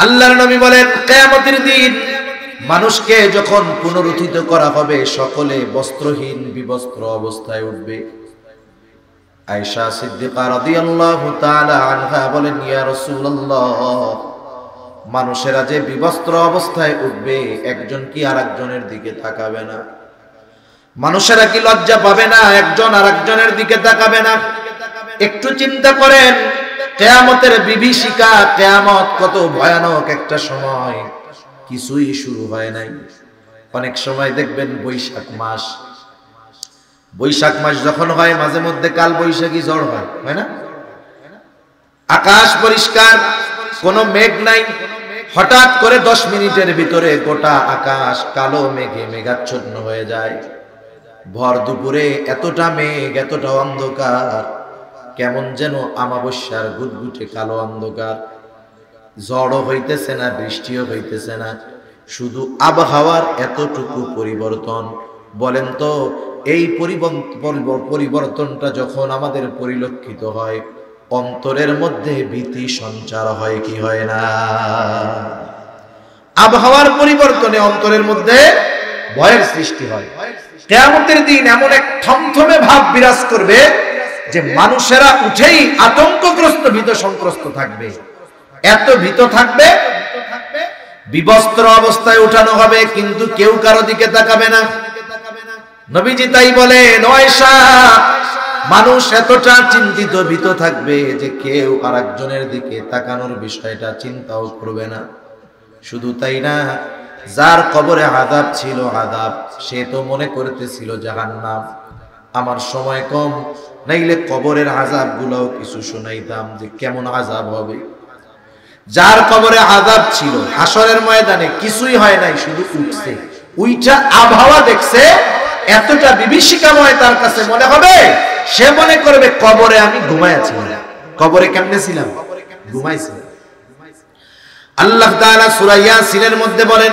আল্লাহর নবী বলেন কিয়ামতের দিন মানুষকে যখন পুনরুত্থিত করা হবে সকলে বস্ত্রহীন বিবস্ত্র অবস্থায় উঠবে। আয়েশা সিদ্দিকা রাদিয়াল্লাহু তাআলা আনহা বলেন ইয়া রাসূলুল্লাহ, মানুষেরা যে বিবস্ত্র অবস্থায় উঠবে একজন কি আরেকজনের দিকে তাকাবে না? মানুষেরা কি লজ্জা পাবে না একজন আরেকজনের দিকে তাকাবে না? একটু চিন্তা করেন, কিয়ামতের বিভীষিকা, কিয়ামত কত ভয়ানক একটা সময়, কিছুই শুরু হয় নাই। অনেক সময় দেখবেন বৈশাখ মাস যখন হয় মাঝে মধ্যে কাল বৈশাখী ঝড় হয় না? আকাশ পরিষ্কার, কোনো মেঘ নাই, হঠাৎ করে 10 মিনিটের ভিতরে গোটা আকাশ কালো মেঘে মেঘাচ্ছন্ন হয়ে যায়। ভর দুপুরে এতটা মেঘ, এতটা অন্ধকার, কেমন যেন আমাবস্যার গুটগুটে কালো অন্ধকার। ঝড়ও হইতেছে না, বৃষ্টিও হইতেছে না, শুধু আবহাওয়ার এতটুকু পরিবর্তন। বলেন তো এই পরিবর্তনটা যখন আমাদের পরিলক্ষিত হয়, অন্তরের মধ্যে ভীতি সঞ্চার হয় কি হয় না? আবহাওয়ার পরিবর্তনে অন্তরের মধ্যে ভয়ের সৃষ্টি হয়। কিয়ামতের দিন এমন এক থমথমে ভাব বিরাজ করবে যে মানুষেরা উঠেই আতঙ্কগ্রস্ত, ভীত সন্ত্রস্ত থাকবে। এত ভীত থাকবে, বিবস্ত্র অবস্থায় উঠানো হবে কিন্তু কেউ কারো দিকে তাকাবে না। নবীজি তাই বলেন, আয়েশা, মানুষ এতটা চিন্তিত ভীত থাকবে যে কেউ আরেকজনের দিকে তাকানোর বিষয়টা চিন্তাও করবে না। শুধু তাই না, যার কবরে আযাব ছিল আযাব, সে তো মনে করতেছিল জাহান্নাম। আমার সময় কম, নাইলে কবরের আযাব গুলাও কিছু শোনাইতাম যে কেমন আযাব হবে। যার কবরে আযাব ছিল, হাসরের ময়দানে কিছুই হয় নাই, শুধু উঠছে, উইটা আবহাওয়া দেখছে, এতটা বিভীষিকাময় তার কাছে মনে হবে, সে মনে করবে কবরে আমি ঘুমাইছিলাম। কবরে কেমনে ছিলাম? ঘুমাইছিলাম। আল্লাহ তাআলা সূরা ইয়াসিনের মধ্যে বলেন,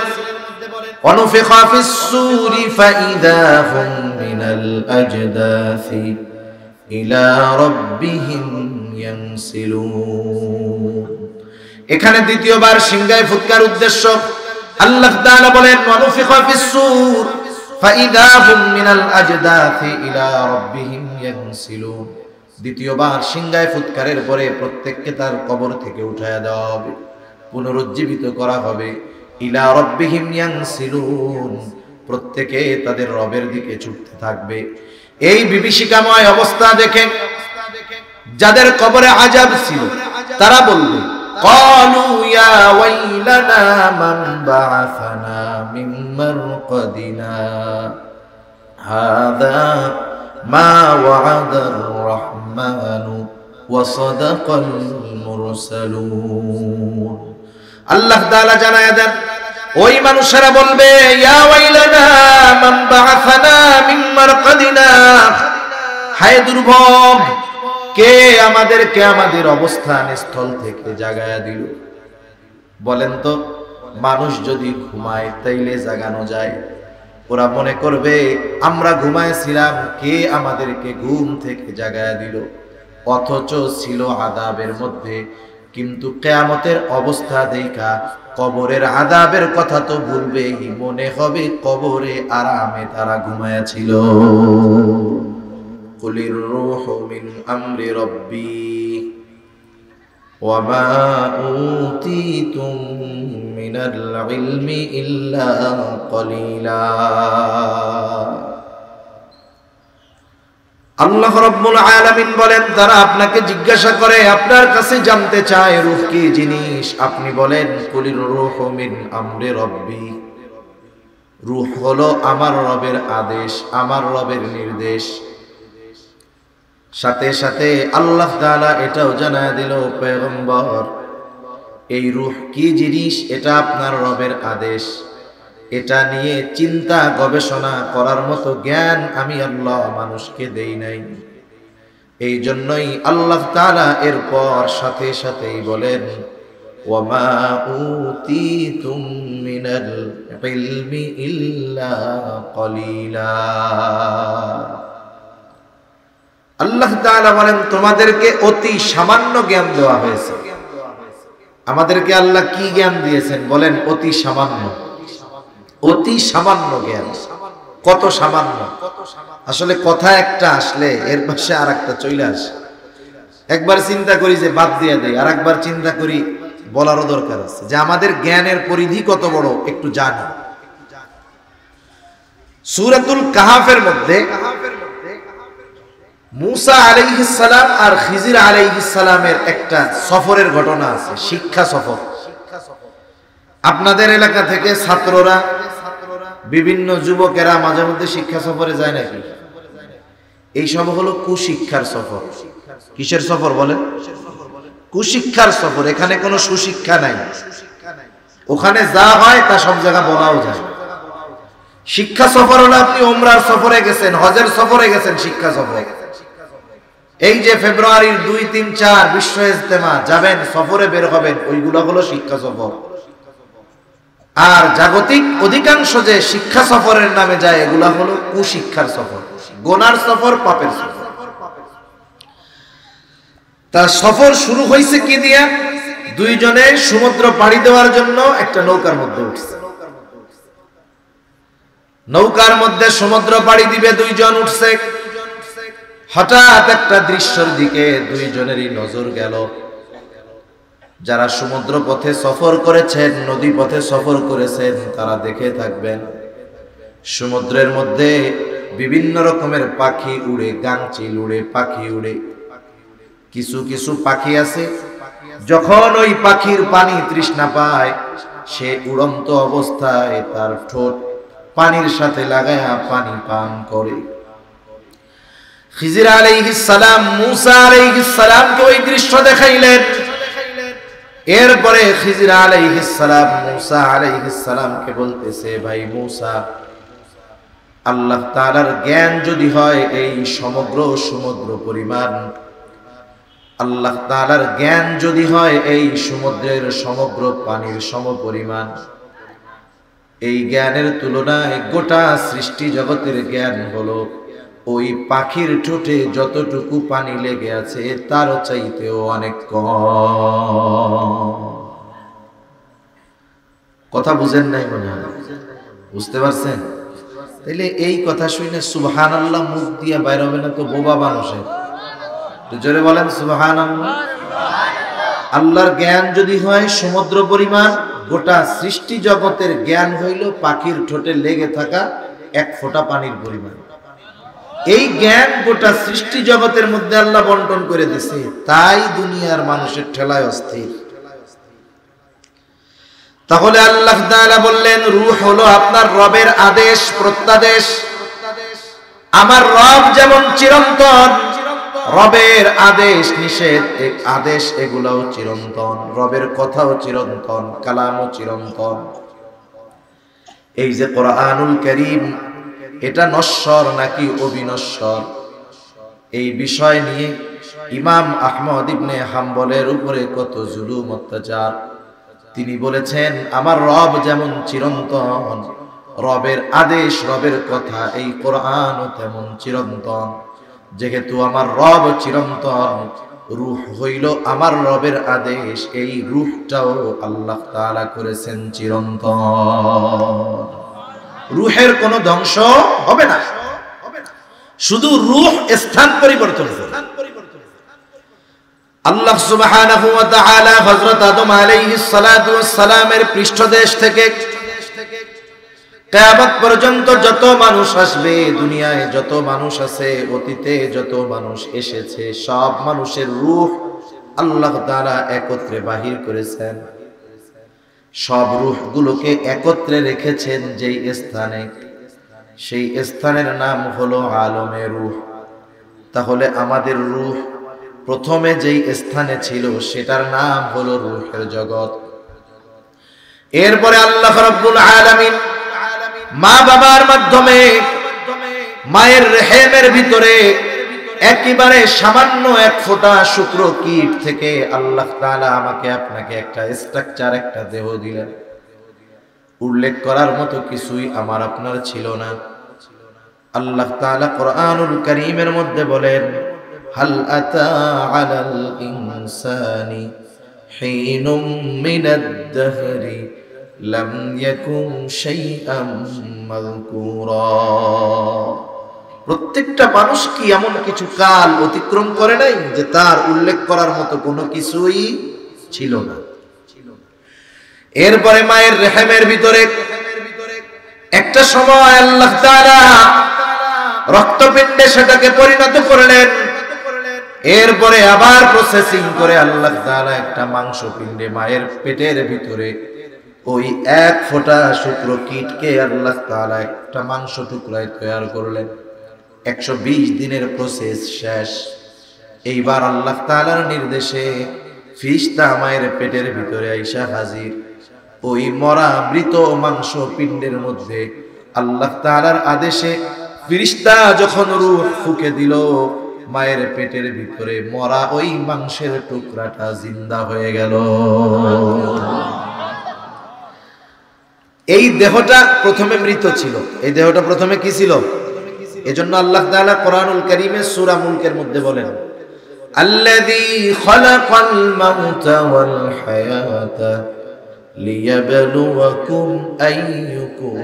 ওয়ানুফিখা ফিস-সূরি ফাইদা হুম মিনাল আজদাসি ইলা রাব্বিহিম ইয়ানসিলুন। এখানে দ্বিতীয়বার সিংহায় ফুৎকার উদ্দেশ্য। আল্লাহ তাআলা বলেন, ওয়ানুফিখা ফিস-সূর ফাইদা হুম মিনাল আজদাসি ইলা রাব্বিহিম ইয়ানসিলুন। দ্বিতীয়বার সিংহায় ফুৎকারের পরে প্রত্যেককে তার কবর থেকে উঠায়া দেওয়া হবে, পুনরুজ্জীবিত করা হবে। ইলা রাব্বিহিম ইয়ানসিলুন, প্রত্যেকে তাদের রবের দিকে ছুটতে থাকবে। এই বিভীষিকাময় অবস্থা দেখে যাদের কবরে আযাব ছিল তারা বলবে, ক্বালু ইয়া ওয়াইলানা মান বা'আসানা মিন মারকাদিনা হাযা মা ওয়া'আদার রাহমানু ওয়া সাদাকাল মুরসালুন। আল্লাহ তাআলা জানায়া দেন, ওই মানুষেরা বলবে, ইয়া ওয়াইলানা মান বা'আসানা মিন মারকাদিনা, হায় দুর্ভোগ, কে আমাদেরকে আমাদের অবস্থান স্থল থেকে জাগায়া দিল? বলেন তো, মানুষ যদি ঘুমায় তাইলে জাগানো যায়? ওরা মনে করবে আমরা ঘুমাইছিলাম, কে আমাদেরকে ঘুম থেকে জাগায়া দিল? অথচ ছিল আযাবের মধ্যে। কিন্তু কিয়ামতের অবস্থা দেখা কবরের আযাবের কথা তো ভুলবেই, মনে হবে কবরে আরামে তারা ঘুমায়াছিল। কুলির রূহু মিন আমরি রাব্বি ওয়া মা উতীতুম মিনাল ইলমি ইল্লা কলিলা। আল্লাহ রাব্বুল আলামিন বলেন, তারা আপনাকে জিজ্ঞাসা করে, আপনার কাছে জানতে চায় রূহ কি জিনিস। আপনি বলেন, কুলির রূহু মিন আমরি রাব্বি, রূহ হলো আমার রবের আদেশ, আমার রবের নির্দেশ। সাথে সাথে আল্লাহ তাআলা এটাও জানায় দিল, পয়গম্বর, এই রূহ কি জিনিস এটা আপনার রবের আদেশ। এটা নিয়ে চিন্তা গবেষণা করার মতো জ্ঞান আমি আল্লাহ মানুষকে দেই নাই। এই জন্যই আল্লাহ তাআলা এরপর সাথে সাথেই বলেন, ওয়া মা উতীতুম মিনাল ইলমি ইল্লা কলিলা। আল্লাহ তাআলা বলেন, তোমাদেরকে অতি সামান্য জ্ঞান দেওয়া হয়েছে। আমাদেরকে আল্লাহ কি জ্ঞান দিয়েছেন বলেন? অতি সামান্য, অতি সামান্য জ্ঞান। কত সামান্য! আসলে কথা একটা আসলে এর পাশে আর একটা চলে আসে। একবার চিন্তা করি যে বাদ দিয়ে দেই, আর একবার চিন্তা করি বলারও দরকার আছে যে আমাদের জ্ঞানের পরিধি কত বড় একটু জানি। সূরাতুল কাহাফের মধ্যে মুসা আলাইহিস সালাম আর খিজির আলাইহিস সালামের একটা সফরের ঘটনা আছে, শিক্ষা সফর। আপনাদের এলাকা থেকে ছাত্ররা, বিভিন্ন যুবকেরা মাঝে মধ্যে শিক্ষা সফরে যায় নাকি? এই সব হলো কুশিক্ষার সফর। কিসের সফর বলেন? কুশিক্ষার সফর। এখানে কোনো সুশিক্ষা নাই। ওখানে যা হয় তা সব জায়গা বলাও যায়। শিক্ষা সফর হলো আপনি ওমরার সফরে গেছেন, হজের সফরে গেছেন, শিক্ষা সফর। এই যে ফেব্রুয়ারির 2, 3, 4 বিশ্ব ইজতেমা যাবেন, সফরে বের হবেন, ওইগুলো হলো শিক্ষা সফর। আর জাগতিক অধিকাংশ যে শিক্ষা সফরের নামে যায় এগুলা হলো কুশিক্ষার সফর, গোনার সফর, পাপের সফর। তা সফর শুরু হয়েছে কি দিয়া? দুইজনে সমুদ্র পাড়ি দেওয়ার জন্য একটা নৌকার মধ্যে উঠছে। নৌকার মধ্যে সমুদ্র পাড়ি দিবে, দুইজন উঠছে। হঠাৎ একটা দৃশ্যের দিকে দুইজনেরই নজর গেল। যারা সমুদ্র পথে সফর করেছেন, নদী পথে সফর করেছেন, তারা দেখে থাকবেন সমুদ্রের মধ্যে বিভিন্ন রকমের পাখি উড়ে, গাংচিল উড়ে, পাখি উড়ে। কিছু কিছু পাখি আছে যখন ওই পাখির পানি তৃষ্ণা পায়, সে উড়ন্ত অবস্থায় তার ঠোঁট পানির সাথে লাগায়া পানি পান করে। খিজির আলাইহিস সালাম মুসা আলাইহিস সালামকে ওই দৃশ্য দেখাইলেন। এরপরে খিজির আলাইহিস সালাম মুসা আলাইহিস সালামকে বলতেছে, ভাই মুসা, আল্লাহ তাআলার জ্ঞান যদি হয় এই সমগ্র সমুদ্র পরিমাণ, আল্লাহ তাআলার জ্ঞান যদি হয় এই সমুদ্রের সমগ্র পানির সমপরিমাণ, এই জ্ঞানের তুলনায় গোটা সৃষ্টি জগতের জ্ঞান হলো ওই পাখির ঠোঁটে যতটুকু পানি লেগে আছে তার চাইতেও অনেক কম। কথা বুঝেন নাই মনে হয়? বুঝতে পারছেন? তাইলে এই কথা শুনে সুবহানাল্লাহ মুখ দিয়ে বাইর হবে না তো বোবা মানুষের? জোরে বলেন সুবহানাল্লাহ। আল্লাহর জ্ঞান যদি হয় সমুদ্র পরিমাণ, গোটা সৃষ্টি জগতের জ্ঞান হইল পাখির ঠোঁটে লেগে থাকা এক ফোঁটা পানির পরিমাণ। এই জ্ঞান গোটা সৃষ্টি জগতের মধ্যে আল্লাহ বন্টন করে দিছে, তাই দুনিয়ার মানুষের ঠেলায় অস্থির। তাহলে আল্লাহ তাআলা বললেন, রূহ হলো আপনার রবের আদেশ প্রত্যাদেশ। আমার রব যেমন চিরন্তন, রবের আদেশ নিষেধ আদেশ এগুলোও চিরন্তন, রবের কথাও চিরন্তন, কালামও চিরন্তন। এই যে কোরআনুল কারীম, এটা নশ্বর নাকি অবিনশ্বর, এই বিষয় নিয়ে ইমাম আহমদ ইবনে হাম্বলের উপরে কত জুলুম অত্যাচার। তিনি বলেছেন, আমার রব যেমন চিরন্তন, রবের আদেশ, রবের কথা, এই কোরআনও তেমন চিরন্তন। যেহেতু আমার রব চিরন্তন, রূহ হইল আমার রবের আদেশ, এই রূহটাও আল্লাহ তাআলা করেছেন চিরন্তন। রূহের কোনো ধ্বংস হবে না, শুধু রূহ স্থান পরিবর্তন করবে। আল্লাহ সুবহানাহু ওয়া তাআলা হযরত আদম আলাইহিস সালাতু ওয়াস সালামের পৃষ্ঠদেশ থেকে কিয়ামত পর্যন্ত যত মানুষ আসবে, দুনিয়ায় যত মানুষ আছে, অতীতে যত মানুষ এসেছে, সব মানুষের রূহ আল্লাহ তাআলা একত্রে বাহির করেছেন। সব রূহগুলোকে একত্রে রেখেছেন যেই স্থানে, সেই স্থানের নাম হলো আলমে রূহ। তাহলে আমাদের রূহ প্রথমে যেই স্থানে ছিল সেটার নাম হলো রূহের জগৎ। এরপরে আল্লাহ রাব্বুল আলামিন মা বাবার মাধ্যমে, মায়ের রেহেমের ভিতরে একেবারে সামান্য এক ফোঁটা শুক্র কীট থেকে আল্লাহ তাআলা আমাকে আপনাকে একটা স্ট্রাকচার, একটা দেহ দিলেন। উল্লেখ করার মতো কিছুই আমার আপনার ছিল না। আল্লাহ তাআলা কোরআনুল কারীমের মধ্যে বলেন, হাল আতা আলাল ইনসানি হিনুম মিনাদ-দাহরি লাম ইয়াকুন শাইআম মাযকুরা। প্রত্যেকটা মানুষ কি এমন কিছু কাল অতিক্রম করে নাই যে তার উল্লেখ করার মতো কোনো কিছুই ছিল না। এরপরে মায়ের রেহেমের ভিতরে একটা সময় আল্লাহ তাআলা রক্তপিণ্ডে সেটাকে পরিণত করলেন। এরপরে আবার প্রসেসিং করে আল্লাহ তাআলা একটা মাংসপিণ্ডে মায়ের পেটের ভিতরে ওই এক ফোঁটা শুক্রকীটকে আল্লাহ তাআলা একটা মাংস টুকরায় তৈরি করলেন। 120 দিনের প্রসেস শেষ। এইবার আল্লাহ তাআলার নির্দেশে ফিরিস্তা মায়ের পেটের ভিতরে আইসা হাজির। ওই মরা মৃত মাংস পিণ্ডের মধ্যে আল্লাহ তাআলার আদেশে ফিরিস্তা যখন রূহ ফুঁকে দিল, মায়ের পেটের ভিতরে মরা ওই মাংসের টুকরাটা জিন্দা হয়ে গেল। এই দেহটা প্রথমে মৃত ছিল। এই দেহটা প্রথমে কি ছিল? এজন্য আল্লাহ তাআলা কোরআনুল কারীমে সূরা মুলকের মধ্যে বলেন, আল্লাযী খালাকাল মাউতা ওয়াল হায়াতা লিয়াবলুয়াকুম আইয়ুকুম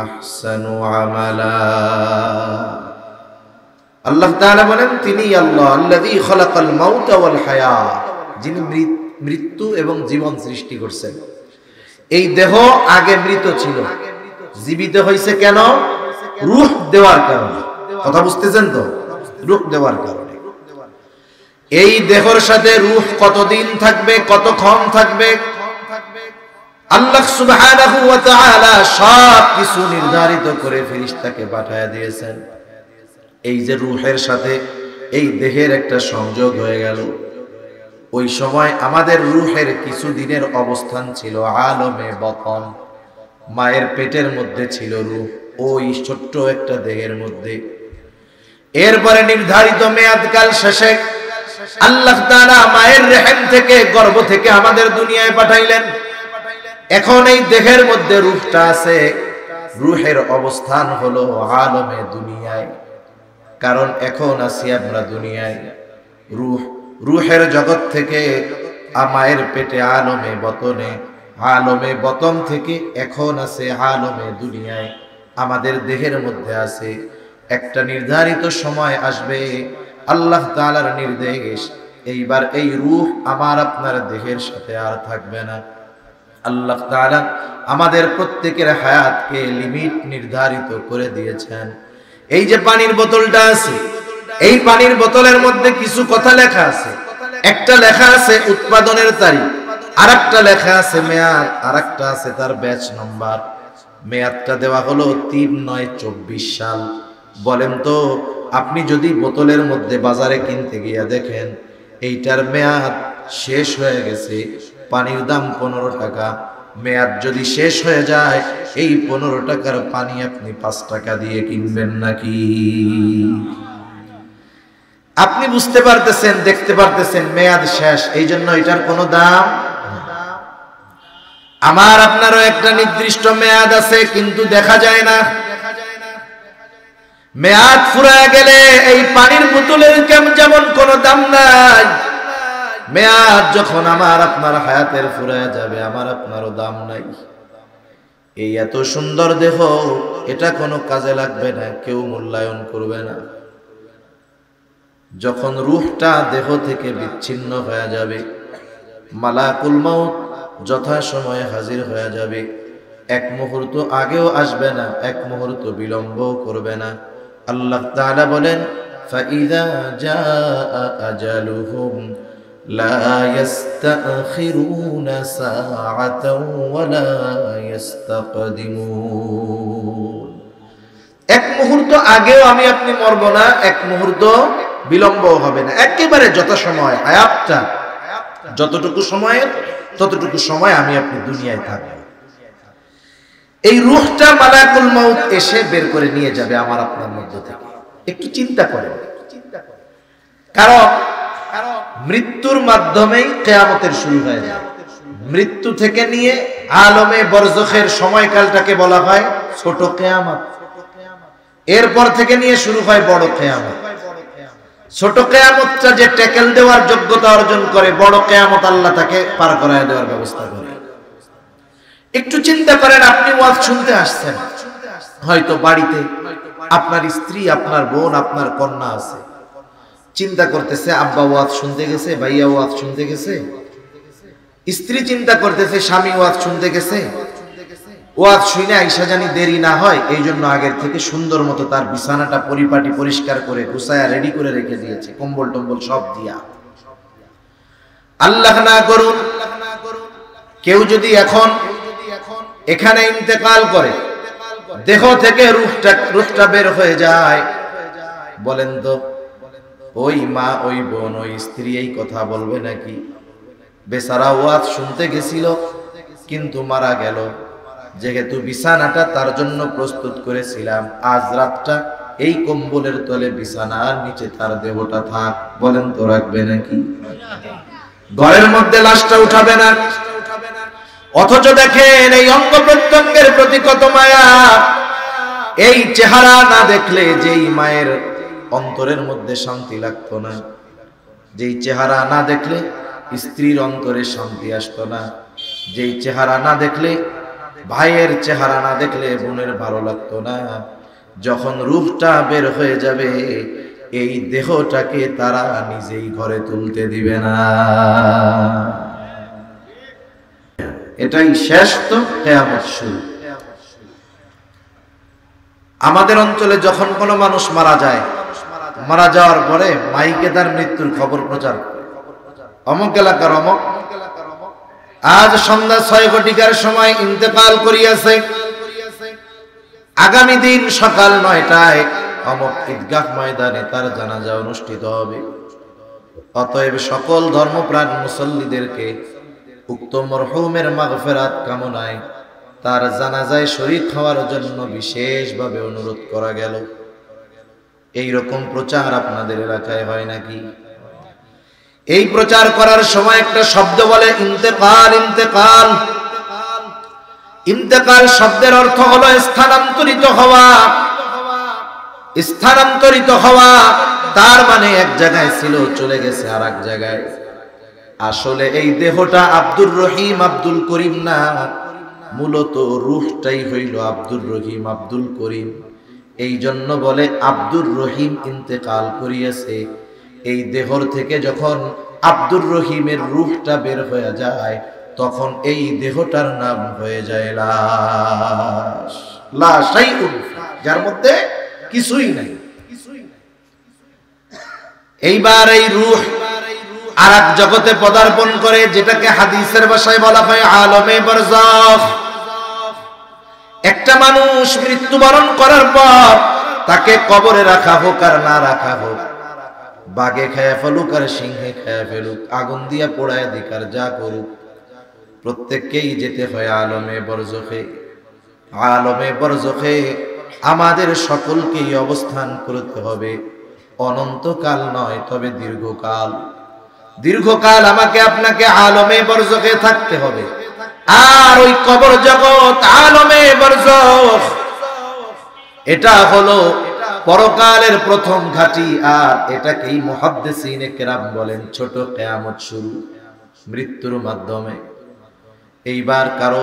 আহসানু আমালা। আল্লাহ তাআলা বলেন তিনি আল্লাহ, আল্লাযী খালাকাল মাউতা ওয়াল হায়াত, যিনি মৃত্যু এবং জীবন সৃষ্টি করছেন। এই দেহ আগে মৃত ছিল, জীবিত হয়েছে কেন? রূহ দেওয়ার কারণে। কথা বুঝতেছেন তো? রূহ দেওয়ার কারণে। এই দেহের সাথে রূহ কতদিন থাকবে, কতক্ষণ থাকবে, আল্লাহ সুবহানাহু ওয়া তাআলা সব কিছু নির্ধারিত করে ফেরেশতাকে পাঠিয়ে দিয়েছেন। এই যে রূহের সাথে এই দেহের একটা সংযোগ হয়ে গেল, ওই সময় আমাদের রূহের কিছু দিনের অবস্থান ছিল আলমে বতন। মায়ের পেটের মধ্যে ছিল রূহ, ওই ছোট্ট একটা দেহের মধ্যে। এরপরে নির্ধারিত মেয়াদকাল শেষে আল্লাহ তাআলা মায়ের রেহেম থেকে, গর্ভ থেকে আমাদের দুনিয়ায় পাঠাইলেন। এখন এই দেহের মধ্যে রূহটা আছে, রূহের অবস্থান হলো আলমে দুনিয়ায়। কারণ এখন আছি আমরা দুনিয়ায়। রূহের জগৎ থেকে মায়ের পেটে আলমে বতনে, আলমে বতন থেকে এখন আছে আলমে দুনিয়ায়। আমাদের দেহের মধ্যে আছে। একটা নির্ধারিত সময় আসবে, আল্লাহ তাআলার নির্দেশ, এইবার এই রূহ আমার আপনার দেহের সাথে আর থাকবে না। আল্লাহ তাআলা আমাদের প্রত্যেকের হায়াতকে লিমিট নির্ধারিত করে দিয়েছেন। এই যে পানির বোতলটা আছে, এই পানির বোতলের মধ্যে কিছু কথা লেখা আছে। একটা লেখা আছে উৎপাদনের তারিখ, আরেকটা লেখা আছে মেয়াদ, আরেকটা আছে তার ব্যাচ নাম্বার। মেয়াদটা দেওয়া হলো ৩/৯/২৪ সাল। বলেন তো, আপনি যদি বোতলের মধ্যে বাজারে কিনতে গিয়ে দেখেন এইটার মেয়াদ শেষ হয়ে গেছে, পানির দাম 15 টাকা, মেয়াদ যদি শেষ হয়ে যায় এই 15 টাকার পানি আপনি 5 টাকা দিয়ে কিনবেন নাকি? আপনি বুঝতে পারতেছেন, দেখতে পারতেছেন মেয়াদ শেষ, এই জন্য এটার কোনো দাম। আমার আপনারও একটা নির্দিষ্ট মেয়াদ আছে, কিন্তু দেখা যায় না। মেয়াদ ফুরায় গেলে এই পানির বোতলের যেমন কোনো দাম নাই, মেয়াদ যখন আমার আপনার হায়াতের ফুরায় যাবে আমার আপনারও দাম নাই। এই এত সুন্দর দেহ, এটা কোনো কাজে লাগবে না, কেউ মূল্যায়ন করবে না। যখন রূহটা দেহ থেকে বিচ্ছিন্ন হয়ে যাবে, মালাকুল মাউত যথাসময়ে হাজির হয়ে যাবে। এক মুহূর্ত আগেও আসবে না, এক মুহূর্ত বিলম্ব করবে না। আল্লাহ তাআলা বলেন, ফাইযা জাআ আজালুহুম লা ইস্তাখিরুনা সাআতাও ওয়া লা ইস্তাকদিমুন। এক মুহূর্ত আগেও আমি আপনি মরব না, এক মুহূর্ত বিলম্ব হবে না, একেবারে যথাসময় হায়াতটা যতটুকু সময়ের ততটুকু সময় আমি আপনি দুনিয়ায় থাকব। এই রূহটা মালাকুল মাউত এসে বের করে নিয়ে যাবে আমার আপনার মধ্য থেকে। একটু চিন্তা করেন, কারণ মৃত্যুর মাধ্যমেই কিয়ামতের শুরু হয়ে যায়। মৃত্যু থেকে নিয়ে আলমে বরজখের সময়কালটাকে বলা হয় ছোট কিয়ামত। এরপর থেকে নিয়ে শুরু হয় বড় কিয়ামত। ছোট কিয়ামতটা যে ট্যাকেল দেওয়ার যোগ্যতা অর্জন করে, বড় কিয়ামত আল্লাহ তাকে পার করায় দেওয়ার ব্যবস্থা করে। একটু চিন্তা করেন, আপনি ওয়াজ শুনতে আসছেন, হয়তো বাড়িতে আপনার স্ত্রী, আপনার বোন, আপনার কন্যা আছে, চিন্তা করতেছে আব্বা ওয়াজ শুনতে গেছে, ভাইয়া ওয়াজ শুনতে গেছে, স্ত্রী চিন্তা করতেছে স্বামী ওয়াজ শুনতে গেছে, ওয়াজ শুনে আইসা জানি দেরি না হয়, এই জন্য আগের থেকে সুন্দর মতো তার বিছানাটা পরিপাটি পরিষ্কার করে গুছায়া রেডি করে রেখে দিয়েছে, কম্বল টম্বল সব দিয়া। আল্লাহ না করুন কেউ যদি এখন এখানে ইন্তেকাল করে, দেহ থেকে রূহটা বের হয়ে যায়, বলেন তো ওই মা, ওই বোন, ওই স্ত্রী এই কথা বলবে নাকি? বেচারা ওয়াজ শুনতে গেছিল কিন্তু মারা গেল, যেহেতু বিছানাটা তার জন্য প্রস্তুত করেছিলাম, আজ রাতটা এই কম্বলের তলে বিছানার নিচে তার দেহটা থাক, বলেন তো রাখবে নাকি? ঘরের মধ্যে লাশটা উঠাবে না, অথচ দেখেন এই অঙ্গ প্রত্যঙ্গের প্রতি কত মায়া। এই চেহারা না দেখলে যেই মায়ের অন্তরের মধ্যে শান্তি লাগতো না, যেই চেহারা না দেখলে স্ত্রীর অন্তরে শান্তি আসতো না, যেই চেহারা না দেখলে ভাইয়ের চেহারা না দেখলে বোনের ভালো লাগতো না, যখন রূহটা বের হয়ে যাবে এই দেহটাকে তারা নিজেই ঘরে তুলতে দিবে না। এটাই শেষ, তো কিয়ামত শুরু। আমাদের অঞ্চলে যখন কোনো মানুষ মারা যায়, মারা যাওয়ার পরে মাইকে তার মৃত্যুর খবর প্রচার করে, অমুক এলাকার অমুক আজ সন্ধ্যা 6 ঘটিকার সময় ইন্তেকাল করিয়াছে, আগামী দিন সকাল 9টায় অমুক ঈদগাহ ময়দানে তার জানাজা অনুষ্ঠিত হবে। অতএব সকল ধর্মপ্রাণ মুসল্লিদেরকে উক্ত মরহুমের মাগফিরাত কামনায় তার জানাজায় শরীক হওয়ার জন্য বিশেষভাবে অনুরোধ করা গেল। এই রকম প্রচার আপনাদের এলাকায় হয় নাকি? এই প্রচার করার সময় একটা শব্দ বলে ইন্তেকাল। ইন্তেকাল, ইন্তেকাল শব্দের অর্থ হলো স্থানান্তরিত হওয়া। স্থানান্তরিত হওয়া তার মানে এক জায়গায় ছিল, চলে গেছে আর এক জায়গায়। আসলে এই দেহটা আব্দুর রহিম, আব্দুল করিম না, মূলত রূহটাই হইল আব্দুর রহিম, আব্দুল করিম। এই জন্য বলে আব্দুর রহিম ইন্তেকাল করিয়াছে। এই দেহর থেকে যখন আব্দুর রহিমের রূহটা বের হয়ে যায়, তখন এই দেহটার নাম হয়ে যায় লাশ। লাশাইউন, যার মধ্যে কিছুই নাই। এইবার এই রূহ আর এক জগতে পদার্পণ করে, যেটাকে হাদিসের ভাষায় বলা হয় আলমে বারজাখ। একটা মানুষ মৃত্যুবরণ করার পর তাকে কবরে রাখা হোক আর না রাখা হোক, বাঘে খেয়ে ফেলুক আর সিংহে খেয়ে ফেলুক, আগুন দিয়া পোড়ায় দিক আর যা করুক, প্রত্যেককেই যেতে হয় আলমে বরজখে। আলমে বরজখে আমাদের সকলকেই অবস্থান করতে হবে, অনন্তকাল নয় তবে দীর্ঘকাল। দীর্ঘকাল আমাকে আপনাকে আলমে বরজখে থাকতে হবে। আর ওই কবর জগৎ আলমে বরজখ, এটা হলো পরকালের প্রথম ঘাঁটি। আর এটাকেই মুহাদ্দিসিনে কেরাম বলেন ছোট কিয়ামত শুরু, মৃত্যুর মাধ্যমে। এইবার কারো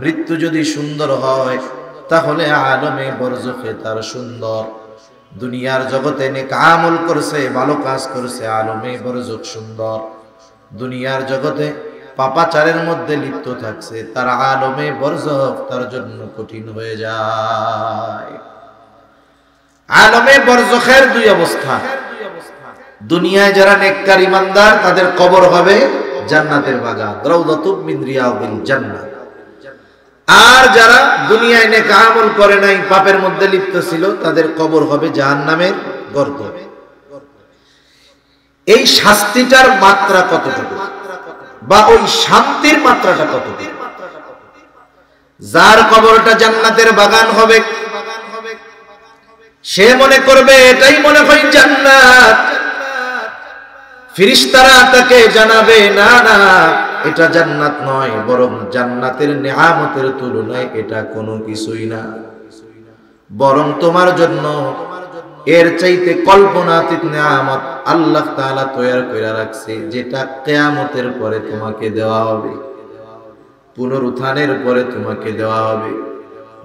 মৃত্যু যদি সুন্দর হয়, তাহলে আলমে বরজখে তার সুন্দর। দুনিয়ার জগতে নেক আমল করছে, ভালো কাজ করছে, আলমে বরজখ সুন্দর। দুনিয়ার জগতে পাপাচারের মধ্যে লিপ্ত থাকছে, তার আলমে বরজখ তার জন্য কঠিন হয়ে যায়। আলমে বরজখের দুই অবস্থা। দুনিয়ায় যারা নেককার ইমানদার, তাদের কবর হবে জান্নাতের বাগান, রাউদাতুম মিন রিয়াদিল জান্নাহ। আর যারা দুনিয়ায় নেক আমল করে নাই, পাপের মধ্যে লিপ্ত ছিল, তাদের কবর হবে জাহান্নামের গর্ত। এই শাস্তিটার মাত্রা কতটুকু, বা ওই শান্তির মাত্রাটা কতটুকু? যার কবরটা জান্নাতের বাগান হবে, সে মনে করবে এটাই মনে হয় জান্নাত। ফেরেশতারা তাকে জানাবে, না না, এটা জান্নাত নয়, বরং জান্নাতের নেয়ামতের তুলনায় এটা কোনো কিছুই না। বরং তোমার জন্য এর চাইতে কল্পনাতীত নিয়ামত আল্লাহ তাআলা তৈরি করে রাখছে, যেটা কিয়ামতের পরে তোমাকে দেওয়া হবে, পুনরুত্থানের পরে তোমাকে দেওয়া হবে।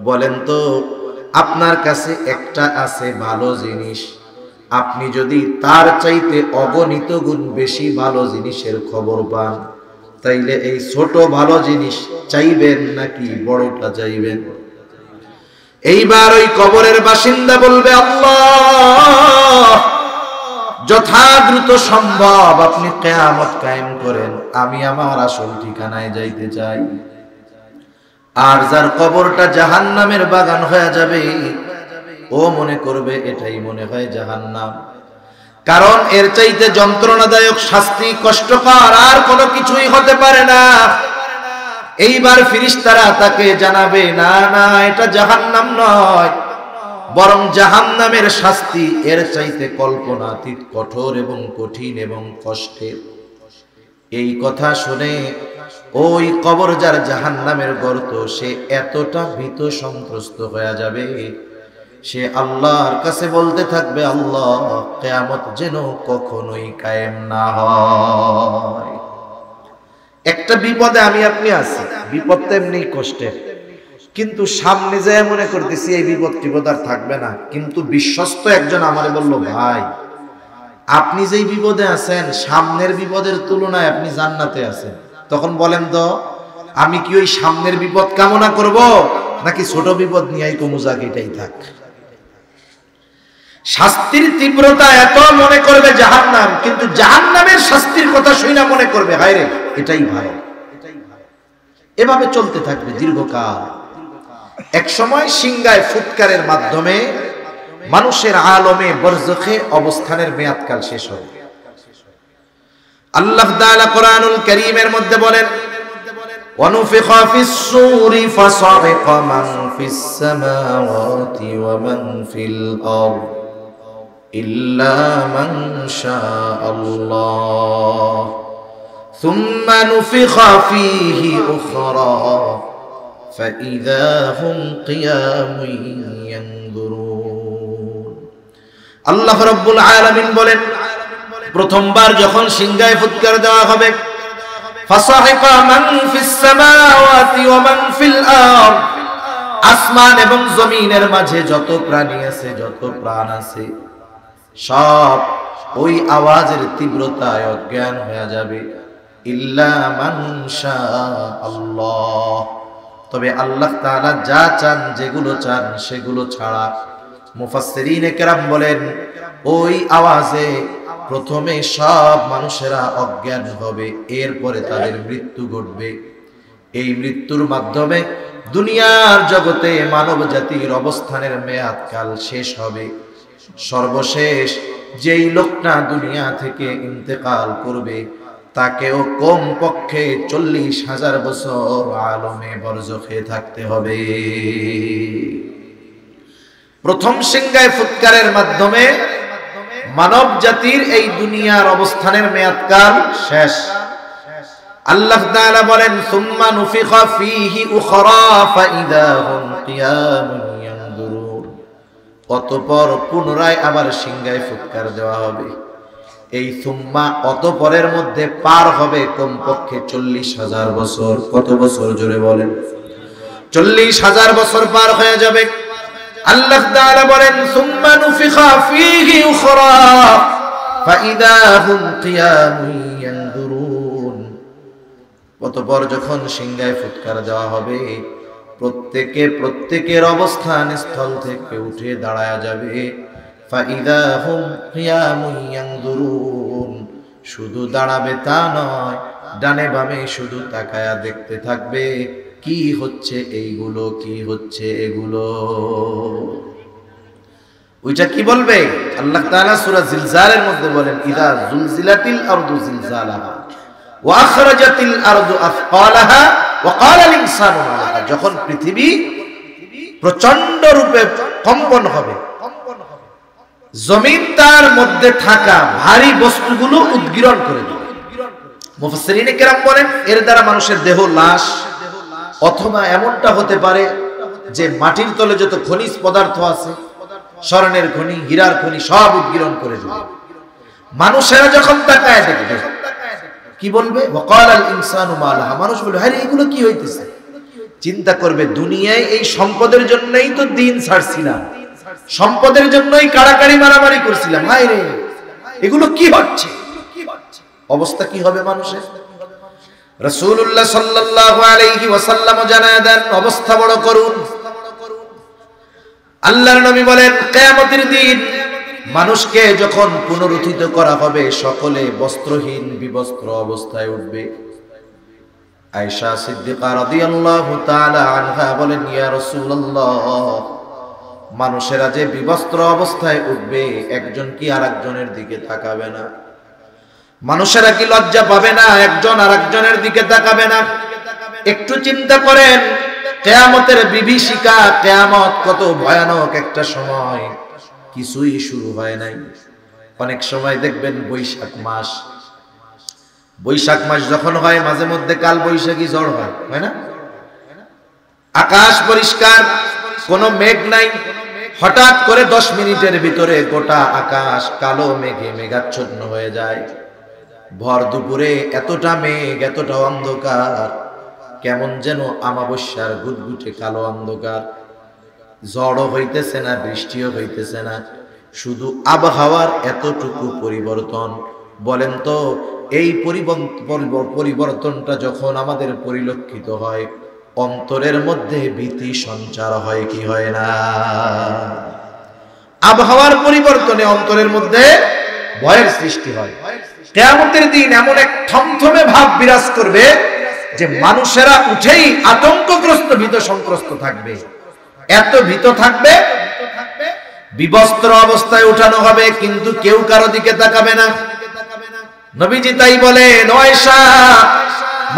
বলেন তো, আপনার কাছে একটা আছে ভালো জিনিস, আপনি যদি তার চাইতে অগণিত গুণ বেশি ভালো জিনিসের খবর পান, তাইলে এই ছোট ভালো জিনিস চাইবেন নাকি বড়টা চাইবেন? এইবার ওই কবরের বাসিন্দা বলবে, আল্লাহ, যথা দ্রুত সম্ভব আপনি কিয়ামত কায়েম করেন, আমি আমার আসল ঠিকানায় যাইতে চাই। আর যার কবরটা জাহান্নামের বাগান হয়ে যাবে, ও মনে করবে এটাই মনে হয় জাহান্নাম, কারণ এর চাইতে যন্ত্রণাদায়ক শাস্তি, কষ্টকর আর কোনো কিছুই হতে পারে না। এইবার ফেরেশতারা তাকে জানাবে, না না, এটা জাহান্নাম নয়, বরং জাহান্নামের শাস্তি এর চাইতে কল্পনাতীত কঠোর এবং কঠিন এবং কষ্টের। এই কথা শুনে ওই কবর যার জাহান্নামের গর্ত, সে এতটা ভীত সন্ত্রস্ত হয়ে যাবে, সে আল্লাহর কাছে বলতে থাকবে, আল্লাহ, কিয়ামত যেন কখনোই কায়েম না হয়। একটা বিপদে আমি আপনি আছি, বিপদ তো এমনি কষ্টের, কিন্তু সামনে যায় মনে করতেছি এই বিপদ আর থাকবে না। কিন্তু বিশ্বস্ত একজন আমারে বলল, ভাই, আপনি যেই বিপদে আছেন, সামনের বিপদের তুলনায় আপনি জান্নাতে আছেন। তখন বলেন তো, আমি কি ওই সামনের বিপদ কামনা করব, নাকি ছোট বিপদ নিয়ে কমুজাক এটাই থাক? শাস্তির তীব্রতা এত মনে করবে জাহান্নাম, কিন্তু জাহান্নামের শাস্তির কথা শুনে মনে করবে, হায় রে, এটাই ভালো। এভাবে চলতে থাকবে দীর্ঘকাল। এক সময় সিংগায় ফুৎকারের মাধ্যমে মানুষের আলমে বরজখে অবস্থানের মেয়াদকাল শেষ হবে। আল্লাহ তাআলা কোরআনুল কারীমের মধ্যে বলেন, ওয়ানুফিখা ফিস সূরি ফাসাইকা মান ফিস সামাওয়াতি ওয়া মান ফিল আরদ ইল্লা মান শাআল্লাহ সুম্মা নুফিখা ফীহি উখরা ফাইযা হুম কিয়ামুন ইয়ানজুরুন। আল্লাহ রাব্বুল আলামিন বলেন, প্রথমবার যখন সিংহায় ফুৎকার দেওয়া হবে, ফাসাহিকা মান ফিস সামাওয়াতি ওয়া মান ফিল আরদ, আসমান এবং জমিনের মাঝে যত প্রাণী আছে, যত প্রাণ আছে, সব ওই আওয়াজের তীব্রতায় অজ্ঞান হয়ে যাবে। ইল্লা মান শাআল্লাহ, তবে আল্লাহ তাআলা যা চান, যেগুলো চান সেগুলো ছাড়া। মুফাসসিরিনে কেরাম বলেন, ওই আওয়াজে প্রথমে সব মানুষেরা অজ্ঞান হবে, এরপরে তাদের মৃত্যু ঘটবে। এই মৃত্যুর মাধ্যমে দুনিয়ার জগতে মানব জাতির অবস্থানের মেয়াদকাল শেষ হবে। সর্বশেষ যেই লোকটা দুনিয়া থেকে ইন্তেকাল করবে, তাকেও কম পক্ষে 40,000 বছর আলমে বরজখে থাকতে হবে। প্রথম সিংহায় ফুৎকারের মাধ্যমে মানব জাতির এই দুনিয়ার অবস্থানের মেয়াদকাল শেষ। আল্লাহ তাআলা বলেন, সুম্মা নুফিখা ফীহি উখরা ফাইযা হুম কিয়ামুন ইয়ানজুরুন, অতঃপর পুনরায় আবার সিংহায় ফুৎকার দেওয়া হবে। এই সুম্মা অতঃপরের মধ্যে পার হবে কমপক্ষে 40,000 বছর। কত বছর জোরে বলেন? 40,000 বছর পার হয়ে যাবে। আল্লাহ তাআলা বলেন, সুম্মা নুফিখা ফীহি উখরা ফাইযা হুম কিয়ামুন ইয়ানজুরুন, অতঃপর যখন সিংহায় ফুৎকার দেওয়া হবে, প্রত্যেকের অবস্থান স্থল থেকে উঠে দাঁড়ায়া যাবে। ফাইযা হুম কিয়ামুন ইয়ানজুরুন, শুধু দাঁড়াবে তা নয়, ডানে বামে শুধু তাকায়া দেখতে থাকবে, কি হচ্ছে এইগুলো, কি হচ্ছে এগুলো। ওইটা কি বলবে? আল্লাহ তাআলা সূরা জিলজালের মধ্যে বলেন, ইযা জুলজিলাতিল আরদু জিলজালাহা ওয়া আখরাজাতিল আরদু আফকালাহা ওয়া ক্বালাল ইনসানু মা লাহা, যখন পৃথিবী প্রচন্ড রূপে কম্পন হবে, জমিন তার মধ্যে থাকা ভারী বস্তুগুলো উদ্গীরণ করে দেবে। মুফাসসিরিনে কেরাম বলেন, এর দ্বারা মানুষের দেহ, লাশ, অথবা এমনটা হতে পারে যে মাটির তলে যত খনিজ পদার্থ আছে স্বর্ণের খনি, হীরার খনি সব উদ্গীরণ করে দিবে। মানুষেরা যখন তাকায় দেখবে কি বলবে? ওয়াকালাল ইনসানু মা লাহা। মানুষ বলবে আরে এগুলো কি হইতেছে? চিন্তা করবে দুনিয়ায় এই সম্পদের জন্যই তো দিন ছাড়ছিলাম, সম্পদের জন্যই কাড়াকাড়ি মারামারি করছিলাম, হায় রে এগুলো কি হচ্ছে? অবস্থা কি হবে মানুষের? রাসূলুল্লাহ সাল্লাল্লাহু আলাইহি ওয়াসাল্লাম জানায় দেন অবস্থা বড় করুন। আল্লাহর নবী বলেন কিয়ামতের দিন মানুষকে যখন পুনরুত্থিত করা হবে সকলে বস্ত্রহীন বিবস্ত্র অবস্থায় উঠবে। আয়েশা সিদ্দিকা রাদিয়াল্লাহু তাআলা আনহা বলেন ইয়া রাসূলুল্লাহ, মানুষেরা যে বিবস্ত্র অবস্থায় উঠবে একজন কি আরেকজনের দিকে তাকাবে না? মানুষেরা কি লজ্জা পাবে না? একজন আরেকজনের দিকে তাকাবে না? একটু চিন্তা করেন কিয়ামতের বিভীষিকা, কিয়ামত কত ভয়ানক একটা সময়, কিছুই শুরু হয় নাই। অনেক সময় দেখবেন বৈশাখ মাস যখন হয় মাঝে মধ্যে কাল বৈশাখী ঝড় হয় না? আকাশ পরিষ্কার, কোনো মেঘ নাই, হঠাৎ করে 10 মিনিটের ভিতরে গোটা আকাশ কালো মেঘে মেঘাচ্ছন্ন হয়ে যায়। ভর দুপুরে এতটা মেঘ, এতটা অন্ধকার, কেমন যেন আমাবস্যার গুটগুটে কালো অন্ধকার। ঝড়ও হইতেছে না, বৃষ্টিও হইতেছে না, শুধু আবহাওয়ার এতটুকু পরিবর্তন। বলেন তো এই পরিবর্তনটা যখন আমাদের পরিলক্ষিত হয় অন্তরের মধ্যে ভীতি সঞ্চার হয় কি হয় না? আবহাওয়ার পরিবর্তনে অন্তরের মধ্যে ভয়ের সৃষ্টি হয়। কিয়ামতের দিন এমন এক থমথমে ভাব বিরাজ করবে যে মানুষেরা উঠেই আতঙ্কগ্রস্ত ভীত সন্ত্রস্ত থাকবে। এত ভীত থাকবে, বিবস্ত্র অবস্থায় উঠানো হবে কিন্তু কেউ কারো দিকে তাকাবে না। নবীজি তাই বলেন আয়েশা,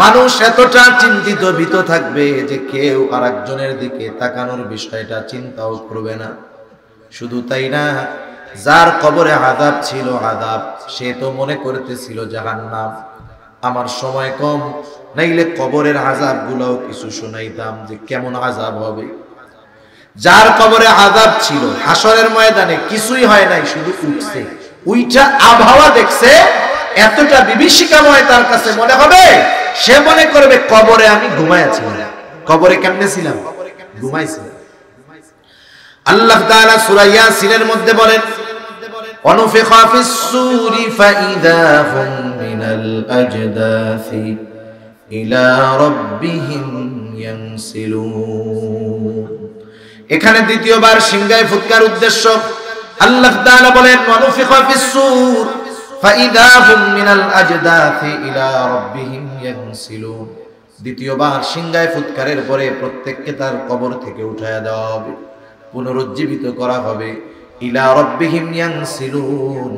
মানুষ এতটা চিন্তিত ভীত থাকবে যে কেউ আরেকজনের দিকে তাকানোর বিষয়টা চিন্তাও করবে না। শুধু তাই না, যার কবরে আযাব ছিল আযাব, সে তো মনে করতেছিল জাহান্নাম। আমার সময় কম, নাইলে কবরের আযাব গুলাও কিছু শোনাইতাম যে কেমন আযাব হবে। যার কবরে আযাব ছিল হাসরের ময়দানে কিছুই হয় নাই, শুধু উঠছে, উইটা আবহাওয়া দেখছে, এতটা বিভীষিকাময় তার কাছে মনে হবে, সে মনে করবে কবরে আমি ঘুমাইছিলাম। কবরে কেমনে ছিলাম? ঘুমাইছিলাম। আল্লাহ তাআলা সূরা ইয়াসিনের মধ্যে বলেন অনুফিখা ফিস সূরি ফাইদা হুম মিনাল আজদাসি ইলা রাব্বিহিম ইয়ানসিলুন। এখানে দ্বিতীয়বার সিংহায় ফুৎকার উদ্দেশ্য। আল্লাহ তাআলা বলেন অনুফিখা ফিস সূর ফাইদা হুম মিনাল আজদাসি ইলা রাব্বিহিম ইয়ানসিলুন। দ্বিতীয়বার সিংহায় ফুৎকারের পরে প্রত্যেককে তার কবর থেকে উঠায়া দেওয়া হবে, পুনরুজ্জীবিত করা হবে। ইলা রাব্বিহিম ইয়ানসিলুন,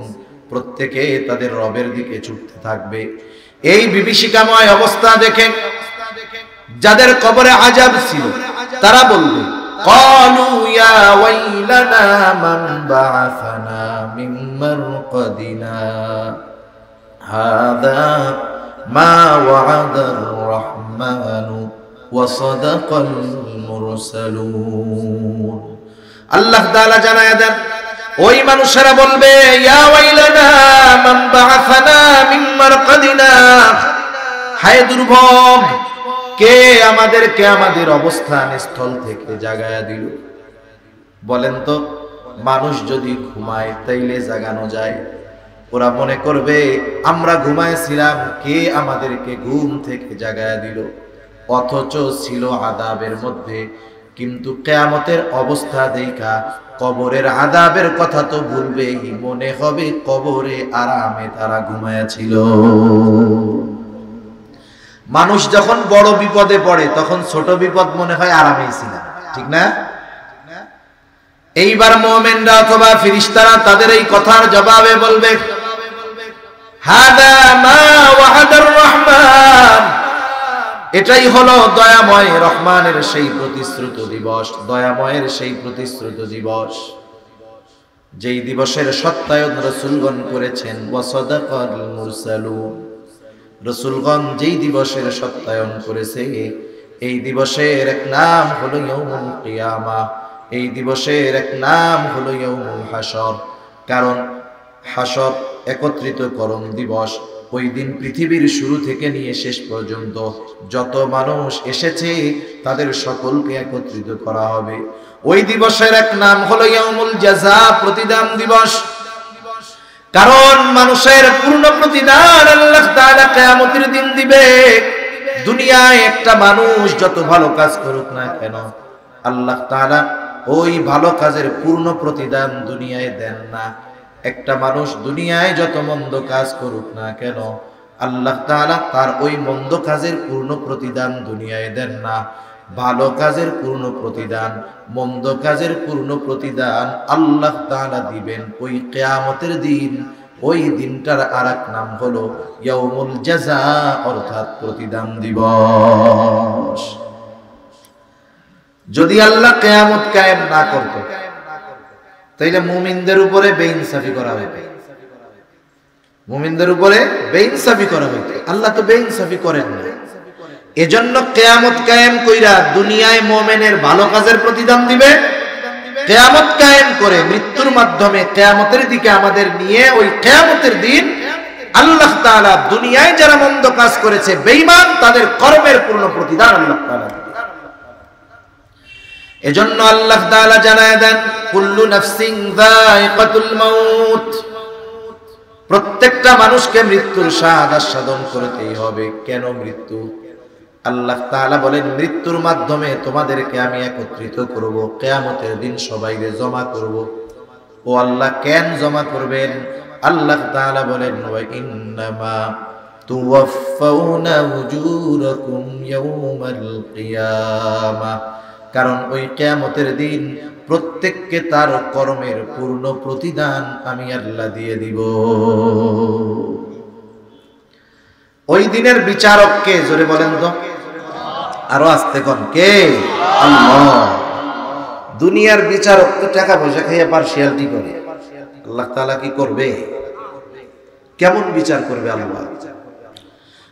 প্রত্যেকে তাদের রবের দিকে ছুটতে থাকবে। এই বিভীষিকাময় অবস্থা দেখে যাদের কবরে আযাব ছিল তারা বলবে ক্বালু ইয়া ওয়াইলানা মান বা'আসানা মিন মারকাদিনা হাযা মা ওয়া'আদার রাহমানু ওয়া সাদাকাল মুরসালুন। আল্লাহ তাআলা জানায়া দেন ওই মানুষেরা বলবে ইয়া ওয়াইলানা মান বা'আসানা মিন মারকাদিনা, হায় দুর্ভোগ, কে আমাদেরকে আমাদের অবস্থান স্থল থেকে জাগায়া দিল। বলেন তো মানুষ যদি ঘুমায় তাইলে জাগানো যায়? ওরা মনে করবে আমরা ঘুমাইছিলাম, কে আমাদেরকে ঘুম থেকে জাগায়া দিল। অথচ ছিল আযাবের মধ্যে, কিন্তু কিয়ামতের অবস্থা দেখা কবরের আযাবের কথা তো ভুলবেই, মনে হবে কবরে আরামে তারা ঘুমায়াছিল। মানুষ যখন বড় বিপদে পড়ে তখন ছোট বিপদ মনে হয় আরামেই ছিল, ঠিক না? এইবার মুমিনরা অথবা ফেরেশতারা তাদের এই কথার জবাবে বলবে হাদা মা ওয়া'আদার রহমান, এটাই হলো দয়াময় রহমানের সেই প্রতিশ্রুত দিবস, দয়াময়ের সেই প্রতিশ্রুত দিবস, যেই দিবসের সত্যায়ন রাসূলগণ করেছেন। ওয়া সাদাকাল মুরসালুন, রাসূলগণ যেই দিবসের সত্যায়ন করেছে এই দিবসের এক নাম হলো ইয়াউমুল কিয়ামা। এই দিবসের এক নাম হলো ইয়াউমুল হাসর, কারণ হাসর একত্রিতকরণ দিবস। ওই দিন পৃথিবীর শুরু থেকে নিয়ে শেষ পর্যন্ত যত মানুষ এসেছে তাদের সকলকে একত্রিত করা হবে। ওই দিবসের এক নাম হলো ইয়াউমুল জাযা, প্রতিদান দিবস। কারণ মানুষের পূর্ণ প্রতিদান আল্লাহ তাআলা কিয়ামতের দিন দিবে। দুনিয়ায় একটা মানুষ যত ভালো কাজ করুক না কেন, আল্লাহ তাআলা ওই ভালো কাজের পূর্ণ প্রতিদান দুনিয়ায় দেন না। একটা মানুষ দুনিয়ায় যত মন্দ কাজ করুক না কেন, আল্লাহ তাআলা তার ওই মন্দ কাজের পূর্ণ প্রতিদান দুনিয়ায় দেন না। ভালো কাজের পূর্ণ প্রতিদান, মন্দ কাজের পূর্ণ প্রতিদান আল্লাহ তাআলা দিবেন ওই কিয়ামতের দিন। ওই দিনটার আরেক নাম হলো ইয়াউমুল জাযা, অর্থাৎ প্রতিদান দিবস। যদি আল্লাহ কিয়ামত কায়েম না করত, তাইলে মুমিনদের উপরে বেইনসাফি করা হইত। মুমিনদের উপরে বেইনসাফি করা হইত। আল্লাহ তো বেইনসাফি করেন না। এজন্য কিয়ামত কায়েম কইরা দুনিয়ায় মুমিনের ভালো কাজের প্রতিদান দিবে। কিয়ামত কায়েম করে মৃত্যুর মাধ্যমে কিয়ামতের দিকে আমাদের নিয়ে ওই কিয়ামতের দিন আল্লাহ তাআলা দুনিয়ায় যারা মন্দ কাজ করেছে, বেঈমান, তাদের কর্মের পূর্ণ প্রতিদান আল্লাহ তাআলা দিবেন। এজন্য আল্লাহ তাআলা জানায় দেন, কুল্লু নাফসিন যায়িকাতুল মাউত, প্রত্যেকটা মানুষকে মৃত্যুর স্বাদ আস্বাদন করতেই হবে। কেন মৃত্যু? আল্লাহ তাআলা বলেন, মৃত্যুর মাধ্যমে তোমাদেরকে আমি একত্রিত করব, কিয়ামতের দিন সবাইকে জমা করব। ও আল্লাহ, কেন জমা করবেন? আল্লাহ তাআলা বলেন, ওয়া ইন্নামা তুওয়াফাউনা উজুরাকুম ইয়াউমাল কিয়ামা, কারণ ওই কিয়ামতের দিন প্রত্যেককে তার কর্মের পূর্ণ প্রতিদান আমি আল্লাহ দিয়ে দিব। ওই দিনের বিচারক কে? জোরে বলেন তো, আরো আস্তে কোন কে? আল্লাহ। দুনিয়ার বিচারক তো টাকা পয়সা খাইয়া পার্সিয়ালিটি করে। আল্লাহ তাআলা কি করবে? কেমন বিচার করবে আল্লাহ?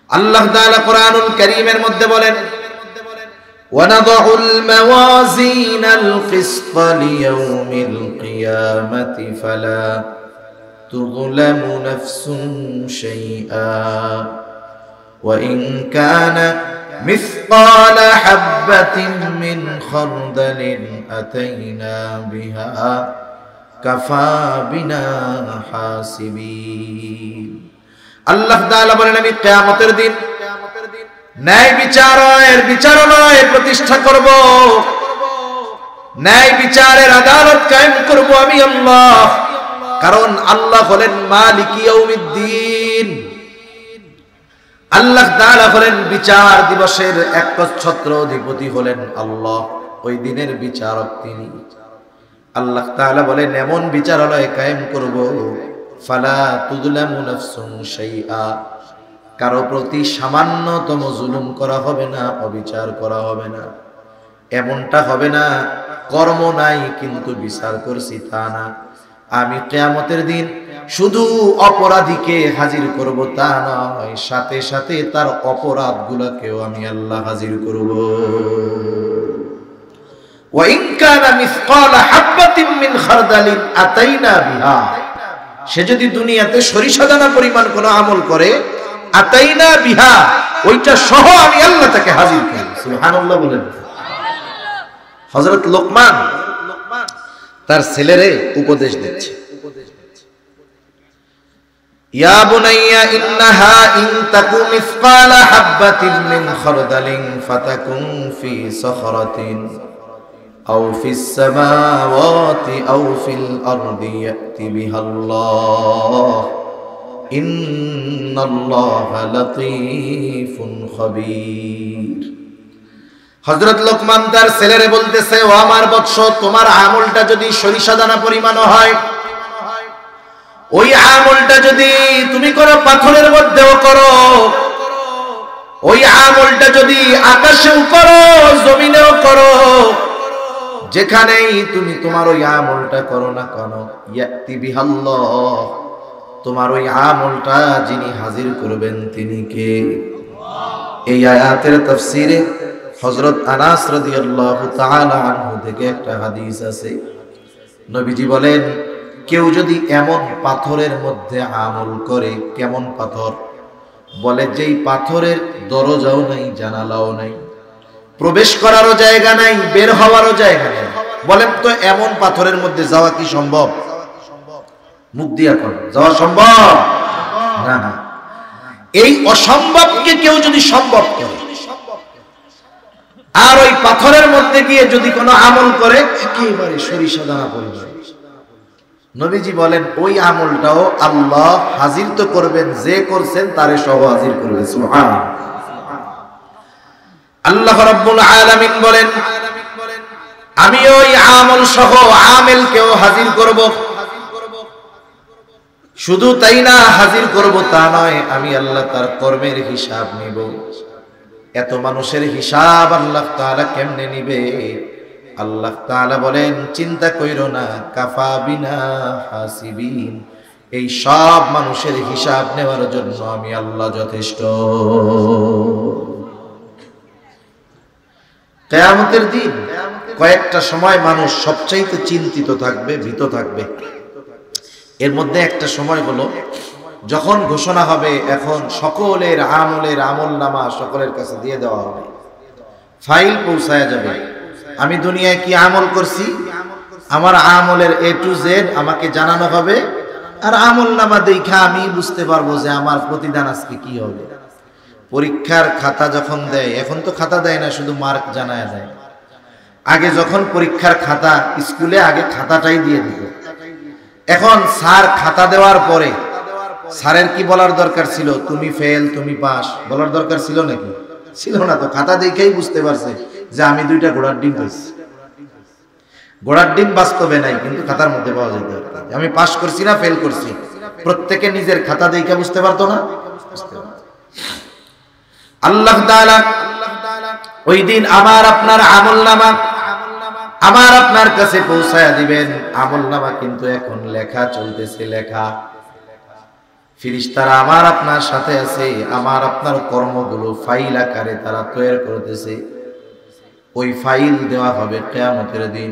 আল্লাহ তাআলা কোরআনুল কারীমের মধ্যে বলেন, وَنَضَعُ الْمَوَازِينَ الْقِسْطَ لِيَوْمِ الْقِيَامَةِ فَلَا تُظْلَمُ نَفْسٌ شَيْئًا وَإِنْ كَانَ مِثْقَالَ حَبَّةٍ مِّنْ خَرْدَلٍ أَتَيْنَا بِهَا كَفَى بِنَا حَاسِبِينَ। আল্লাহ তাআলা বলেন, আমি কিয়ামতের দিন ন্যায় বিচারালয় প্রতিষ্ঠা করব, ন্যায় বিচারের আদালত কায়েম করব আমি আল্লাহ। কারণ আল্লাহ হলেন মালিক ইয়াউমিদ্দিন। আল্লাহ তাআলা হলেন বিচার দিবসের একচ্ছত্র অধিপতি হলেন আল্লাহ। ওই দিনের বিচারক তিনি। আল্লাহ তাআলা বলেন, এমন বিচারালয় কায়েম করব, ফালা তুযলামু নাফসুন শাইআ, কারো প্রতি সামান্যতম জুলুম করা হবে না, অবিচার করা হবে না। এমনটা হবে না কর্ম নাই কিন্তু বিচার করছি, তা না। আমি কিয়ামতের দিন শুধু অপরাধীকে হাজির করব তা নয়, সাথে সাথে তার অপরাধগুলোকেও আমি আল্লাহ হাজির করব। ওয়া ইন কানা মিসকালা হাববাতিন মিন খারদালিন আতাইনা বিহা, সে যদি দুনিয়াতে সরিষা দানা পরিমাণ কোন আমল করে, আতাইনা বিহা, ওইটা সহ আমি আল্লাহ তাকে হাজির করি। সুবহানাল্লাহ বলেন। হযরত লোকমান তার ছেলেরে উপদেশ দিচ্ছে, ইয়া বুনাইয়া ইন্নাহা ইন তাকু মিসকালা হাববাতিন মিন খারদালিন ফাতাকুন ফি সখরাতিন আও ফিস সামাওয়াতি আও ফিল আরদি ইয়াতি বিহাল্লাহ ইন্নাল্লাহা লাতীফুন খাবীর। হযরত লোকমান তার ছেলেরে বলতেছে, ও আমার বৎস, তোমার আমলটা যদি সরিষা দানা পরিমাণ হয়, ওই আমলটা যদি তুমি করো পাথরের মধ্যেও করো, ওই আমলটা যদি আকাশেও করো জমিনেও করো, যেখানেই তুমি তোমার ওই আমলটা করো না কেন, ইয়াতি বিহাল্লাহ, তোমার ওই আমলটা যিনি হাজির করবেন তিনি কে? এই আয়াতের তাফসীরে হযরত আনাস রাদিয়াল্লাহু তাআলা আনহু থেকে একটা হাদিস আছে, নবীজি বলেন, কেউ যদি এমন পাথরের মধ্যে আমল করে, কেমন পাথর? বলে যেই পাথরের দরজাও নাই, জানালাও নাই, প্রবেশ করারও জায়গা নাই, বের হওয়ারও জায়গা নেই। বলেন তো এমন পাথরের মধ্যে যাওয়া কি সম্ভব? মুখ দিয়া কর, যাওয়া সম্ভব না। এই অসম্ভবকে কেউ যদি সম্ভব করে, আর ওই পাথরের মধ্যে গিয়ে যদি কোনো আমল করে, একেবারে সরিষা দানা পরিমাণ, নবীজি বলেন ওই আমলটাও আল্লাহ হাজির তো করবেন, যে করছেন তারে সহ হাজির করবে। সুবহানাল্লাহ। আল্লাহ রাব্বুল আলামিন বলেন, আমি ওই আমল সহ আমেলকেও হাজির করব। শুধু তাই না, হাজির করব তা নয়, আমি আল্লাহ তার কর্মের হিসাব নিব। এত মানুষের হিসাব আল্লাহ তাআলা কেমনে নিবে? আল্লাহ তাআলা বলেন, চিন্তা কইরো না, কাফা বিনা হাসিবিন, এই সব মানুষের হিসাব নেওয়ার জন্য আমি আল্লাহ যথেষ্ট। কিয়ামতের দিন কয়েকটা সময় মানুষ সবচাইতে চিন্তিত থাকবে, ভীত থাকবে। এর মধ্যে একটা সময় হলো যখন ঘোষণা হবে এখন সকলের আমলের আমলনামা সকলের কাছে দিয়ে দেওয়া হবে, ফাইল পৌঁছায়া যাবে। আমি দুনিয়ায় কি আমল করছি, আমার আমলের A to Z আমাকে জানানো হবে, আর আমলনামা দেখা আমি বুঝতে পারবো যে আমার প্রতিদান আজকে কি হবে। পরীক্ষার খাতা যখন দেয়, এখন তো খাতা দেয় না, শুধু মার্ক জানায় দেয়। আগে যখন পরীক্ষার খাতা, স্কুলে আগে খাতাটাই দিয়ে দিত। এখন স্যার খাতা দেওয়ার পরে স্যারের কি বলার দরকার ছিল? তুমি ফেল, তুমি পাস, বলার দরকার ছিল নাকি? ছিল না। তো খাতা দেখেই বুঝতে পারছে যে আমি 2টা ঘোড়ার ডিম পাইছি। ঘোড়ার ডিম বাস্তবে নাই, কিন্তু খাতার মধ্যে পাওয়া যেত। আমি পাস করছি না ফেল করছি, প্রত্যেকে নিজের খাতা দেখে বুঝতে পারতো না। আল্লাহ তাআলা ওই দিন আমার আপনার আমলনামা আমার আপনার কাছে পৌঁছায়া দিবেন। আমলনামা কিন্তু এখন লেখা চলতেছে, লেখা। ফেরেশতারা আমার আপনার সাথে আছে, আমার আপনার কর্মগুলো ফাইল আকারে তারা তৈরি করতেছে। ওই ফাইল দেওয়া হবে কিয়ামতের দিন।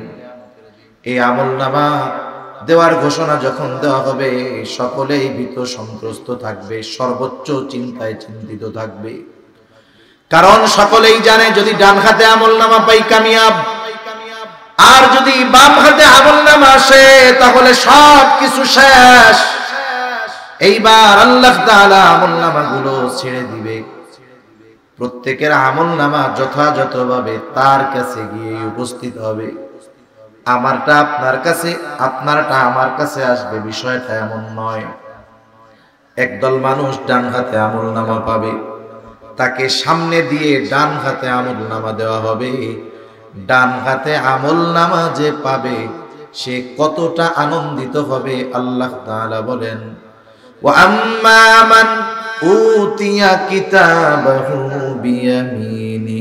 এই আমলনামা দেওয়ার ঘোষণা যখন দেওয়া হবে, সকলেই ভীত সন্ত্রস্ত থাকবে, সর্বোচ্চ চিন্তায় চিন্তিত থাকবে। কারণ সকলেই জানে যদি ডান হাতে আমলনামা পাই কামিয়াব, আর যদি বাম হাতে আমলনামা আসে তাহলে সব কিছু শেষ। এইবার আল্লাহ তাআলা আমলনামাগুলো ছেড়ে দিবে। প্রত্যেকের আমলনামা যথাযথভাবে তার কাছে গিয়ে উপস্থিত হবে। আমারটা আপনার কাছে, আপনারটা আমার কাছে আসবে, বিষয়টা এমন নয়। একদল মানুষ ডান হাতে আমলনামা পাবে, তাকে সামনে দিয়ে ডান হাতে আমলনামা দেওয়া হবে। ডান হাতে আমলনামা যে পাবে সে কতটা আনন্দিত হবে আল্লাহ তাআলা বলেন, ওয়া আম্মা মান উতিয়া কিতাবাহু বিয়ামিনি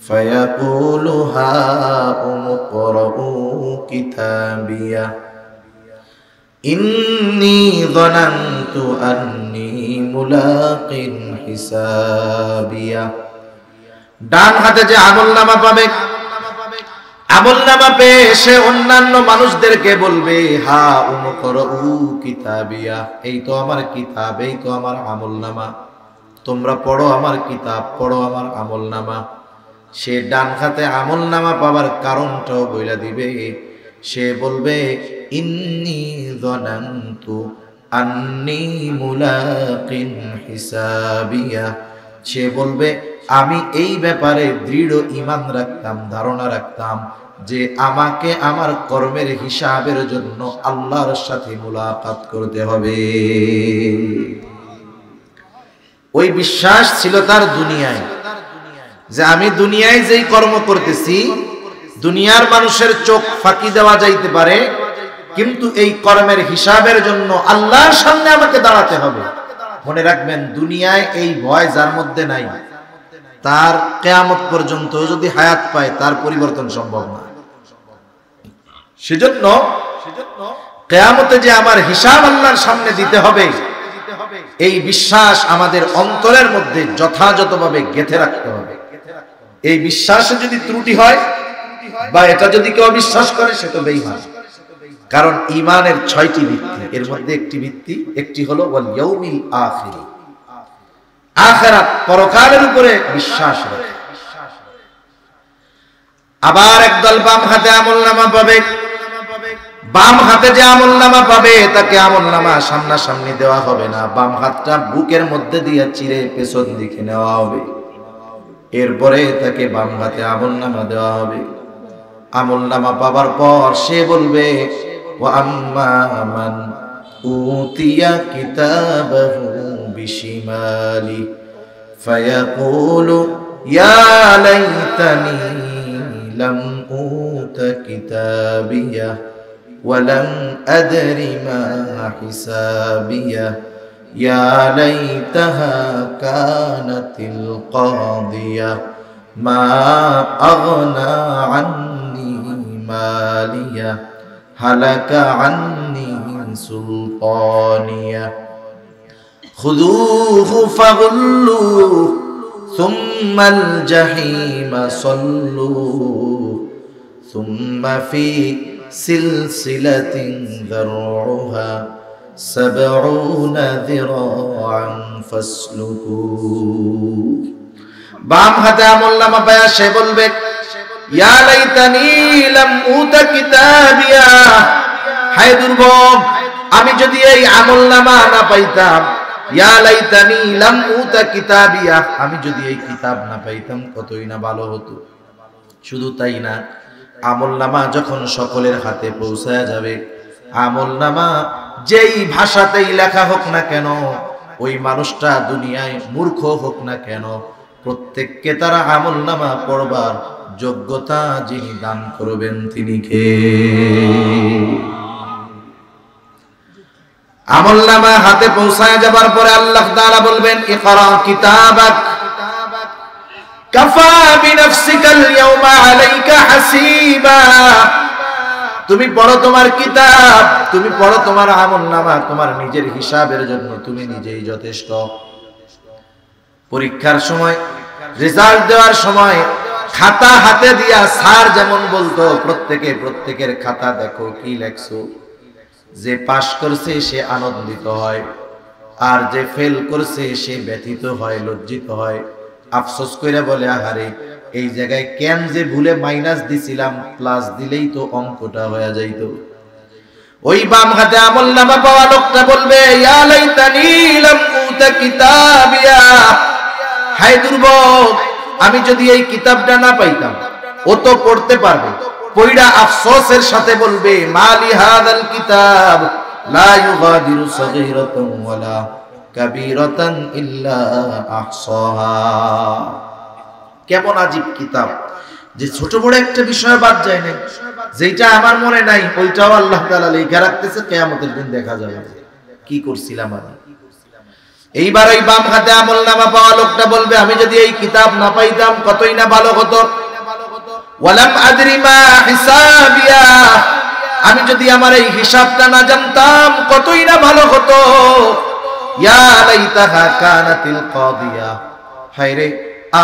ফায়াকুলু হাউম ইকরাউ কিতাবিয়া ইন্নী যানানতু আন্নী মুলাকিন হিসাবিয়া। ডান হাতে যে আমলনামা পাবে, আমলনামা পেয়ে সে অন্যান্য মানুষদেরকে বলবে, হা উমকরউ কিতাবিয়া, এই তো আমার কিতাব, এই তো আমার আমলনামা, তোমরা পড়ো আমার কিতাব, পড়ো আমার আমলনামা। সে ডান হাতে আমলনামা পাবার কারণটাও বইলা দিবে। সে বলবে, ইন্নী যানানতু আন্নী মুলাকিন হিসাবিয়া। সে বলবে, আমি এই ব্যাপারে দৃঢ় ঈমান রাখতাম, ধারণা রাখতাম যে আমাকে আমার কর্মের হিসাবের জন্য আল্লাহর সাথে মুলাকাত করতে হবে। ওই বিশ্বাস ছিল তার দুনিয়ায়, যে আমি দুনিয়ায় যেই কর্ম করতেছি, দুনিয়ার মানুষের চোখ ফাঁকি দেওয়া যাইতে পারে, কিন্তু এই কর্মের হিসাবের জন্য আল্লাহর সামনে আমাকে দাঁড়াতে হবে। মনে রাখবেন, দুনিয়ায় এই ভয় যার মধ্যে নাই, তার কিয়ামত পর্যন্ত যদি হায়াত পায় তার পরিবর্তন সম্ভব না। সেজন্য কিয়ামতে যে আমার হিসাব আল্লাহর সামনে দিতে হবে, এই বিশ্বাস আমাদের অন্তরের মধ্যে যথাযথভাবে গেঁথে রাখতে হবে। এই বিশ্বাসে যদি ত্রুটি হয় বা এটা যদি কেউ বিশ্বাস করে সে তো বেঈমান। কারণ ঈমানের 6টি ভিত্তি, এর মধ্যে একটি ভিত্তি, একটি হলো ওয়াল ইয়াউমিল আখির, আখিরাত পরকালের উপরে বিশ্বাস রাখা। আবার একদল বাম হাতে আমলনামা পাবে, বাম হাতে যে আমলনামা পাবে তাকে আমলনামা সামনাসামনি দেওয়া হবে না, বাম হাতটা বুকের মধ্যে দিয়ে চিরে পেছন দিকে নেওয়া হবে, এরপরে তাকে বাম হাতে আমলনামা দেওয়া হবে। আমলনামা পাবার পর সে বলবে ওয়া আম্মা মান উতিয়া কিতাবাহু বিশিমালি ফায়াকুলু ইয়া লাইতানি লাম উতা কিতাবিয়া ওয়া লাম আদরি মা হিসাবিয়া ইয়া লাইতাহা কানাতিল কাদিয়া মা আগনা আন্নি মালিয়া হালাকা আন্নি সুলতানিয়া খুযূহু ফাগুল্লুহু সুম্মাল জাহিমা সাল্লু সুম্মা ফি সিলসিলাতিন যারউহা সাবউনা যিরাআন ফাসলুকু। বাম হাতে আমলনামা পায়া সে বলবে ইয়া লাইতানি লাম উতা কিতাবিয়া, হায় দুর্ভোগ, আমি যদি এই আমলনামা না পাইতাম, ইয়া লাইতানি লাম উতা কিতাবিয়া, আমি যদি এই কিতাব না পাইতাম কতই না ভালো হতো। শুধু তাই না, আমলনামা যখন সকলের হাতে পৌঁছায় যাবে, আমলনামা যেই ভাষাতেই লেখা হোক না কেন, ওই মানুষটা দুনিয়ায় মূর্খ হোক না কেন, প্রত্যেককে তারা আমলনামা পড়বার যোগ্যতা যিনি দান করবেন তিনি কে? আমলনামা হাতে পৌঁছায় যাবার পরে আল্লাহ তাআলা বলবেন ইকরা কিতাবাক কাফা বিনাফসিকাল ইয়াওমা আলাইকা হাসিবা, তুমি পড়ো তোমার কিতাব, তুমি পড়ো তোমার আমলনামা, তোমার নিজের হিসাবের জন্য তুমি নিজেই যথেষ্ট। পরীক্ষার সময়, রেজাল্ট দেওয়ার সময় খাতা হাতে দিয়া স্যার যেমন বলতো প্রত্যেকের খাতা দেখো কি লেখছো, যে পাস করছে সে আনন্দিত হয়, আর যে ফেল করছে সে ব্যথিত হয়, লজ্জিত হয়, আফসোস করে বলে আহারে এই জায়গায় কেন যে ভুলে মাইনাস দিছিলাম, প্লাস দিলেই তো অঙ্কটা হয়ে যাইত। ওই বাম হাতে আমলনামা পাওয়া লোকটা বলবে ইয়া লাইতানি লাম উতা কিতাবিয়া, হায় দুর্ভোগ, আমি যদি এই কিতাবটা না পাইতাম। ও তো পড়তে পারবে, পড়া আফসোসের সাথে বলবে মালি হাদাল কিতাব লা ইউগাদিরু সাগীরাতান ওয়ালা কাবীরাতান ইল্লা আহসাহা। কেমন আজীব কিতাব, যে ছোট বড় একটা বিষয় বাদ যায় না, যেটা আমার মনে নাই ওইটাও আল্লাহ তাআলা লেখা রাখতেছে, কিয়ামতের দিন দেখা যাবে কি করছিলাম আমি। এইবার ওই বাম হাতে আমলনামা পাওয়া লোকটা বলবে আমি যদি এই কিতাব না পাইতাম কতই না ভালো হতো, ওয়ালাম আদরি মা হিসাবিয়া, আমি যদি আমার এই হিসাবটা না জানতাম কতই না ভালো হতো, ইয়া লাইতাহা কানাতিল কাদিয়া, হায় রে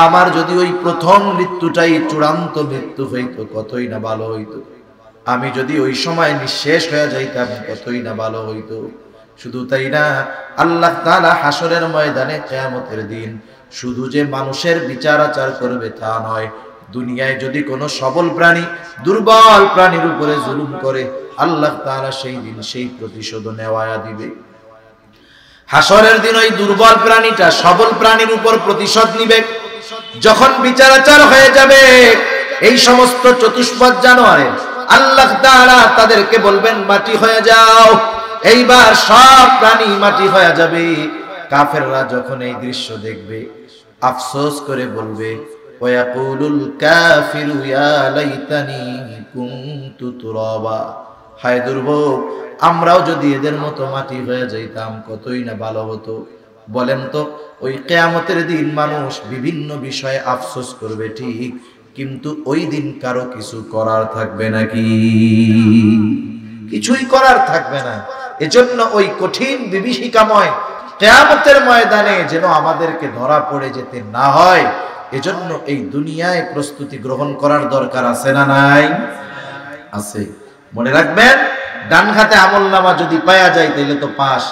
আমার যদি ওই প্রথম মৃত্যুটাই চূড়ান্ত মৃত্যু হইতো কতই না ভালো হইতো, আমি যদি ওই সময় নিঃশেষ হয়ে যাইতাম কতই না ভালো হইতো। শুধু তাই না, আল্লাহ তাআলা হাসরের ময়দানে কিয়ামতের দিন শুধু যে মানুষের বিচার আচার করবে তা নয়, দুনিয়ায় যদি কোনো সবল প্রাণী দুর্বল প্রাণীর উপরে জুলুম করে আল্লাহ তাআলা সেই দিন সেই প্রতিশোধ নেওয়া দিবে। হাসরের দিন ওই দুর্বল প্রাণীটা সবল প্রাণীর উপর প্রতিশোধ নিবে। যখন বিচার আচার হয়ে যাবে, এই সমস্ত চতুষ্পদ জানোয়ারে আল্লাহ তাআলা তাদেরকে বলবেন মাটি হয়ে যাও, এইবার সব প্রাণী মাটি হয়ে যাবে। কাফেররা যখন এই দৃশ্য দেখবে আফসোস করে বলবে ওয়ায়াকুলুল কাফিরু ইয়া লাইতানি কুনতু তুরাবা, হায় দুর্ভোগ, আমরাও যদি এদের মতো মাটি হয়ে যাইতাম কতই না ভালো হতো। বলেন তো ওই কিয়ামতের দিন মানুষ বিভিন্ন বিষয়ে আফসোস করবে ঠিক, কিন্তু ওই দিন কারো কিছু করার থাকবে নাকি? কিছুই করার থাকবে না। এজন্য ওই কঠিন বিভীষিকাময় কিয়ামতের ময়দানে যেন আমাদেরকে ধরা পড়ে যেতে না হয়, এজন্য এই দুনিয়ায় প্রস্তুতি গ্রহণ করার দরকার আছে না নাই? আছে। মনে রাখবেন, ডান হাতে আমলনামা যদি পাওয়া যায় তাহলে তো পাস,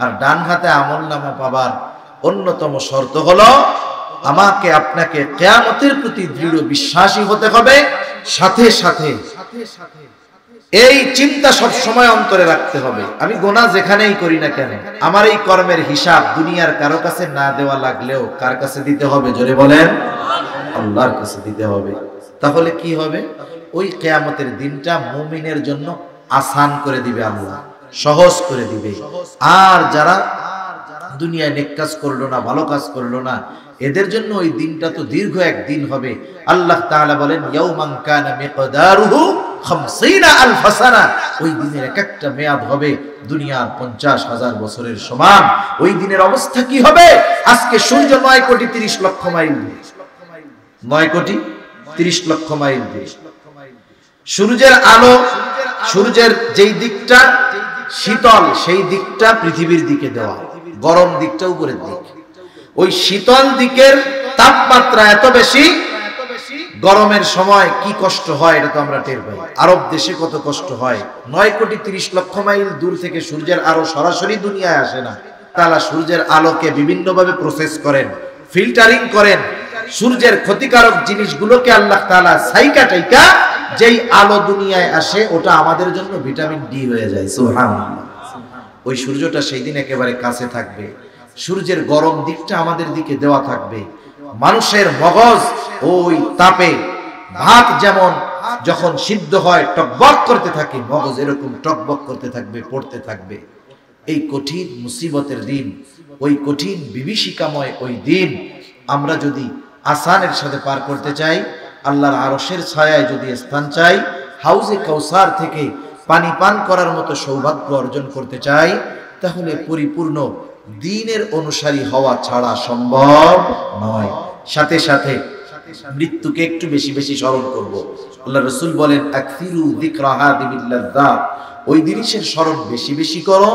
আর ডান হাতে আমলনামা পাবার অন্যতম শর্ত হলো আমাকে আপনাকে কিয়ামতের প্রতি দৃঢ় বিশ্বাসী হতে হবে। সাথে সাথে এই চিন্তা সব সময় অন্তরে রাখতে হবে, আমি গুনাহ যেখানেই করি না কেন, আমার এই কর্মের হিসাব দুনিয়ার কারো কাছে না দেওয়া লাগলেও কার কাছে দিতে হবে? জোরে বলেন, আল্লাহর কাছে দিতে হবে। তাহলে কি হবে? ওই কিয়ামতের দিনটা মুমিনের জন্য আসান করে দিবে আল্লাহ, সহজ করে দিবে। আর যারা দুনিয়ায় নেক কাজ করলো না, ভালো কাজ করলো না, এদের জন্য ওই দিনটা তো দীর্ঘ এক দিন হবে। আল্লাহ তাআলা বলেন ইয়াউমান কানা মিকদারুহু 50000 সানা, ওই দিনের এক একটা মেয়াদ হবে দুনিয়ার 50,000 বছরের সমান। ওই দিনের অবস্থা কি হবে? আজকে সূর্য 9 কোটি 30 লক্ষ মাইল দূরে, 9 কোটি 30 লক্ষ মাইল দূরে। সূর্যের আলো, সূর্যের যেই দিকটা শীতল সেই দিকটা পৃথিবীর দিকে দেওয়া, গরম দিকটা উপরের দিক। ওই শীতল দিকের তাপমাত্রা এত বেশি, গরমের সময় কি কষ্ট হয় এটা তো আমরা টের পাই। আরব দেশে কত কষ্ট হয়। 9 কোটি 30 লক্ষ মাইল দূর থেকে সূর্যের আলো সরাসরি দুনিয়ায় আসে না। তাআলা সূর্যের আলোকে বিভিন্নভাবে প্রসেস করেন, ফিল্টারিং করেন। সূর্যের ক্ষতিকারক জিনিসগুলোকে আল্লাহ তাআলা সাইকা টাইকা যেই আলো দুনিয়ায় আসে ওটা আমাদের জন্য ভিটামিন ডি হয়ে যায়। সুবহানাল্লাহ। ওই সূর্যটা সেই দিন একেবারে কাছে থাকবে, সূর্যের গরম দিকটা আমাদের দিকে দেওয়া থাকবে। মানুষের মগজ ওই তাপে, ভাত যেমন যখন সিদ্ধ হয় টকবক করতে থাকে, মগজ এরকম টকবক করতে থাকবে, পড়তে থাকবে। এই কঠিন মুসিবতের দিন, ওই কঠিন বিভীষিকাময় ওই দিন আমরা যদি আসানের সাথে পার করতে চাই, আল্লাহর আরশের ছায়ায় যদি স্থান চাই, হাউজে কাউসার থেকে পানি পান করার মতো সৌভাগ্য অর্জন করতে চাই, তাহলে পরিপূর্ণ দ্বীনের অনুসারী হওয়া ছাড়া সম্ভব নয়। সাথে সাথে মৃত্যুকে একটু বেশি বেশি স্মরণ করব। আল্লাহ রাসূল বলেন আকসিরু যিকরা হাদিমিল লাযযাত, ওই জিনিসের স্মরণ বেশি বেশি করো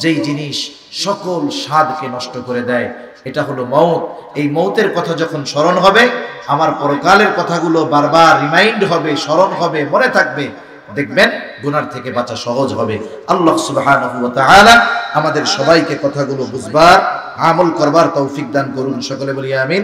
যেই জিনিস সকল স্বাদকে নষ্ট করে দেয়। এটা হলো মওত। এই মওতের কথা যখন স্মরণ হবে, আমার পরকালের কথাগুলো বারবার রিমাইন্ড হবে, স্মরণ হবে, মনে থাকবে। দেখবেন গুনার থেকে বাঁচা সহজ হবে। আল্লাহ সুবহানাহু ওয়া তাআলা আমাদের সবাইকে কথাগুলো বুঝবার, আমল করবার তৌফিক দান করুন। সকলে বলি আমিন।